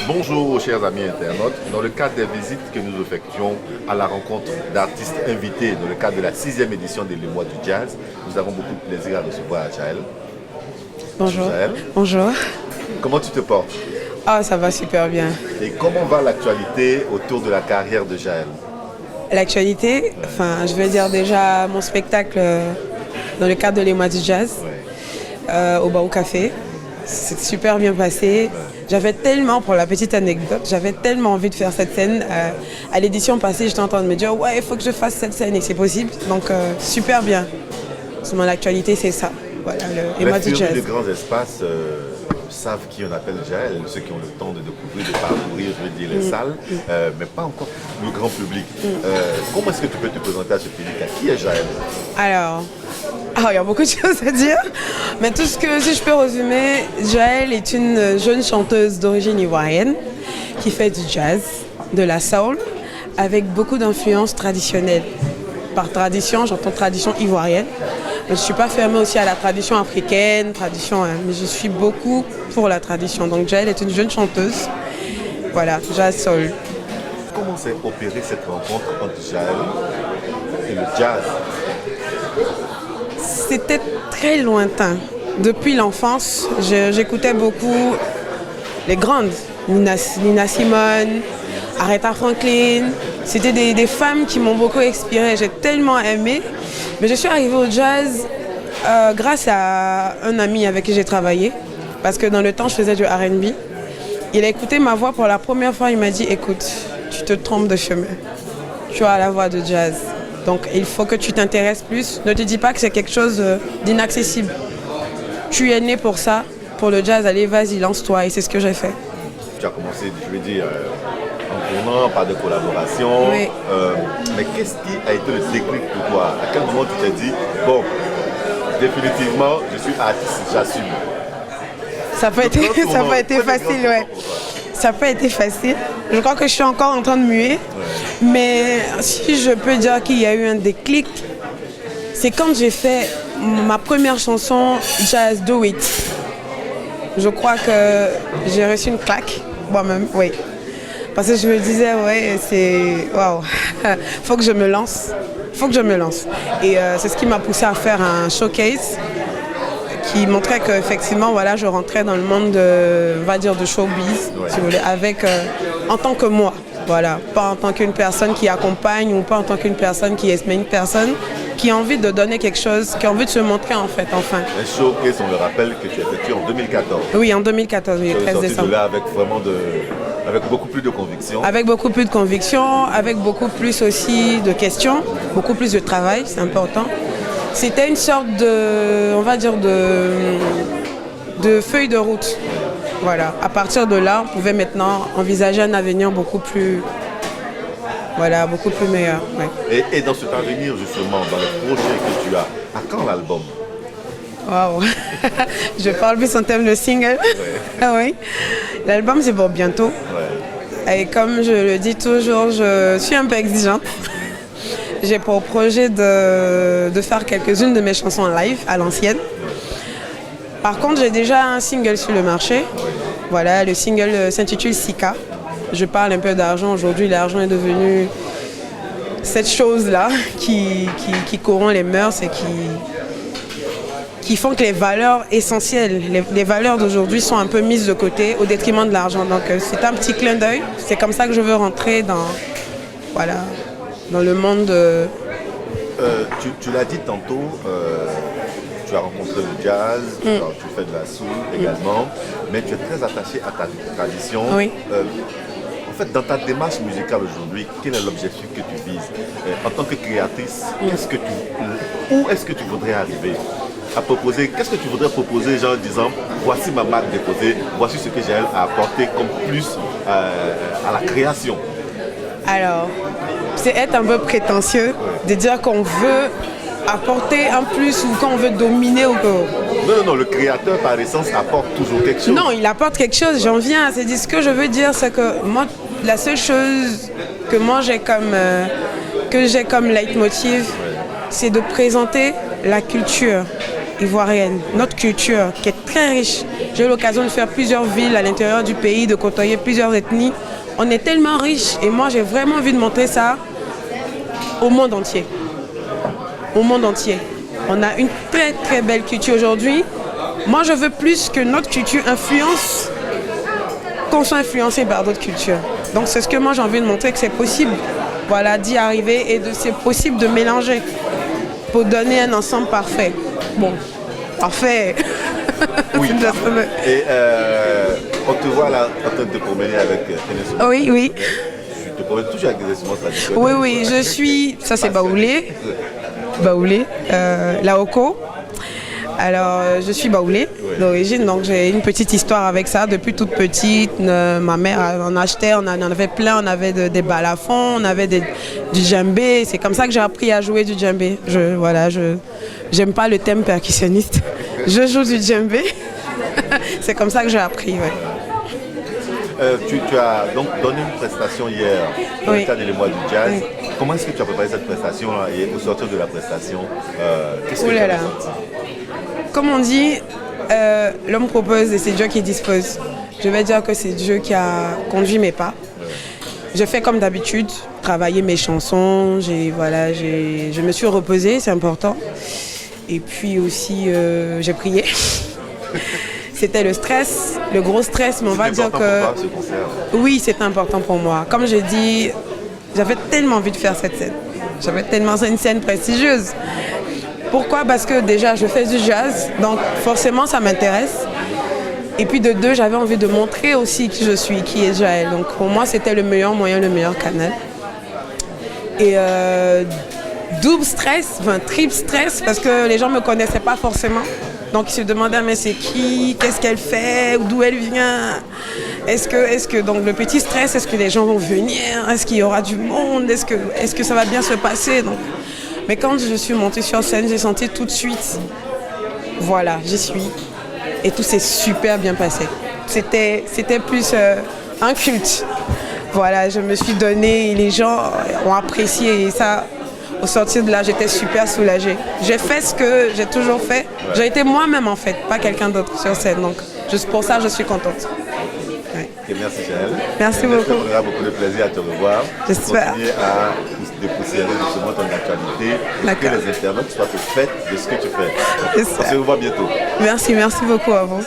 Bonjour chers amis internautes, dans le cadre des visites que nous effectuons à la rencontre d'artistes invités dans le cadre de la 6e édition des Le Mois du Jazz, nous avons beaucoup de plaisir à recevoir Jaël. Bonjour. Jaël. Bonjour. Comment tu te portes? Ah, ça va super bien. Et comment va l'actualité autour de la carrière de Jaël? L'actualité, enfin, je vais dire déjà mon spectacle dans le cadre de Les Mois du Jazz au Baou Café. C'est super bien passé. J'avais tellement, pour la petite anecdote, j'avais tellement envie de faire cette scène. À l'édition passée, j'étais en train de me dire ouais, il faut que je fasse cette scène et c'est possible. Donc super bien. Sur l'actualité, c'est ça. Voilà, Les Mois du Jazz. Les grands espaces savent qui on appelle Jaël, ceux qui ont le temps de découvrir, de parcourir, je veux dire, les salles, mais pas encore le grand public. Comment est-ce que tu peux te présenter à ce public? Qui est Jaël? Alors, il y a beaucoup de choses à dire, mais tout ce que, si je peux résumer, Jaël est une jeune chanteuse d'origine ivoirienne qui fait du jazz, de la soul, avec beaucoup d'influences traditionnelles. Par tradition, j'entends tradition ivoirienne. Je ne suis pas fermée aussi à la tradition africaine, mais je suis beaucoup pour la tradition. Donc Jaël est une jeune chanteuse, voilà, jazz soul. Comment s'est opérée cette rencontre entre Jaël et le jazz? C'était très lointain. Depuis l'enfance, j'écoutais beaucoup les grandes, Nina Simone, Aretha Franklin. C'était des femmes qui m'ont beaucoup inspirée. J'ai tellement aimé. Mais je suis arrivée au jazz grâce à un ami avec qui j'ai travaillé. Parce que dans le temps, je faisais du R&B. Il a écouté ma voix pour la première fois. Il m'a dit, écoute, tu te trompes de chemin. Tu as la voix de jazz. Donc il faut que tu t'intéresses plus. Ne te dis pas que c'est quelque chose d'inaccessible. Tu es né pour ça, pour le jazz. Allez, vas-y, lance-toi. Et c'est ce que j'ai fait. Tu as commencé, je veux dire, en tournant, par des collaborations. Oui. Mais qu'est-ce qui a été le déclic pour toi? À quel moment tu t'es dit, bon, définitivement, je suis artiste, j'assume? Ça n'a pas été facile, ouais. Ça n'a pas été facile. Je crois que je suis encore en train de muer. Ouais. Mais si je peux dire qu'il y a eu un déclic, c'est quand j'ai fait ma première chanson Jazz Do It. Je crois que j'ai reçu une claque, moi-même, oui. Parce que je me disais, ouais, c'est... Waouh, faut que je me lance. Et c'est ce qui m'a poussé à faire un showcase qui montrait qu'effectivement, voilà, je rentrais dans le monde de, on va dire, de showbiz, si vous voulez, avec, en tant que moi, voilà, pas en tant qu'une personne qui accompagne ou pas en tant qu'une personne qui est, mais une personne qui a envie de donner quelque chose, qui a envie de se montrer en fait, enfin. Un showcase, on le rappelle, que tu as effectué en 2014. Oui, en 2014, oui, 13 décembre. De là avec vraiment avec beaucoup plus de conviction. Avec beaucoup plus de conviction, avec beaucoup plus aussi de questions, beaucoup plus de travail, c'est important. C'était une sorte de, on va dire, de feuille de route. Voilà. À partir de là, on pouvait maintenant envisager un avenir beaucoup plus meilleur. Ouais. Et dans cet avenir, justement, dans le projet que tu as, à quand l'album? Waouh. Je parle plus en termes de single. Ouais. Oui. L'album, c'est pour bientôt. Ouais. Et comme je le dis toujours, je suis un peu exigeante. J'ai pour projet de faire quelques-unes de mes chansons en live à l'ancienne. Par contre, j'ai déjà un single sur le marché. Voilà, le single s'intitule Sika. Je parle un peu d'argent. Aujourd'hui, l'argent est devenu cette chose-là qui corrompt les mœurs et qui font que les valeurs essentielles, les valeurs d'aujourd'hui sont un peu mises de côté au détriment de l'argent. Donc c'est un petit clin d'œil. C'est comme ça que je veux rentrer dans le monde. Tu l'as dit tantôt, tu as rencontré le jazz, tu fais de la soul également, mais tu es très attaché à ta tradition. Oui. En fait, dans ta démarche musicale aujourd'hui, quel est l'objectif que tu vises? En tant que créatrice, où est-ce que tu voudrais arriver à proposer? Qu'est-ce que tu voudrais proposer, genre en disant, voici ma marque déposée, voici ce que j'ai à apporter comme plus à la création? Alors, c'est être un peu prétentieux de dire qu'on veut apporter un plus ou qu'on veut dominer ou que... Non, le créateur par essence apporte toujours quelque chose. Non, il apporte quelque chose, j'en viens. C'est ce que je veux dire, c'est que moi, la seule chose que moi j'ai comme leitmotiv, c'est de présenter la culture ivoirienne, notre culture qui est très riche. J'ai eu l'occasion de faire plusieurs villes à l'intérieur du pays, de côtoyer plusieurs ethnies. On est tellement riche et moi j'ai vraiment envie de montrer ça au monde entier. Au monde entier. On a une très très belle culture aujourd'hui. Moi je veux plus que notre culture influence, qu'on soit influencé par d'autres cultures. Donc c'est ce que moi j'ai envie de montrer, que c'est possible, voilà, d'y arriver et c'est possible de mélanger pour donner un ensemble parfait. Bon, parfait. Oui. Et on te voit là en train de te promener avec Enes. Oui, oui. Tu te promènes toujours avec des instruments traditionnels. Oui, oui, je suis... Ça, c'est Baoulé. Baoulé. Laoko. Alors, je suis Baoulé d'origine, donc j'ai une petite histoire avec ça. Depuis toute petite, ma mère en achetait, on en avait plein. On avait des balafons, on avait du djembé. C'est comme ça que j'ai appris à jouer du djembé. J'aime pas le thème percussionniste. Je joue du djembé. C'est comme ça que j'ai appris, ouais. Tu as donc donné une prestation hier dans le cadre des mois du jazz. Oui. Comment est-ce que tu as préparé cette prestation là, et au sortir de la prestation, qu'est-ce que tu as ressenti? Comme on dit, l'homme propose et c'est Dieu qui dispose. Je vais dire que c'est Dieu qui a conduit mes pas. Je fais comme d'habitude, travailler mes chansons, je me suis reposée, c'est important. Et puis aussi, j'ai prié. C'était le stress, le gros stress, mais on va dire que... Pour toi, ce concert. Oui, c'est important pour moi. Comme j'ai dit, j'avais tellement envie de faire cette scène. J'avais tellement une scène prestigieuse. Pourquoi? Parce que déjà, je fais du jazz, donc forcément, ça m'intéresse. Et puis de deux, j'avais envie de montrer aussi qui je suis, qui est Jaël. Donc pour moi, c'était le meilleur moyen, le meilleur canal. Et double stress, triple stress, parce que les gens ne me connaissaient pas forcément. Donc ils se demandaient, mais c'est qui, qu'est-ce qu'elle fait, d'où elle vient, donc le petit stress, est-ce que les gens vont venir, est-ce qu'il y aura du monde, est-ce que ça va bien se passer, donc. Mais quand je suis montée sur scène, j'ai senti tout de suite, voilà, j'y suis, et tout s'est super bien passé. C'était plus un culte, voilà, je me suis donnée, et les gens ont apprécié, et ça... Au sortir de là, j'étais super soulagée. J'ai fait ce que j'ai toujours fait. J'ai été moi-même en fait, pas quelqu'un d'autre sur scène. Donc juste pour ça, je suis contente. Ouais. Et merci Jaël. Merci beaucoup. On aura beaucoup de plaisir à te revoir. J'espère. Continuer à dépoussiérer justement ton actualité. Et que les internautes soient au fait de ce que tu fais. On se revoit bientôt. Merci beaucoup à vous.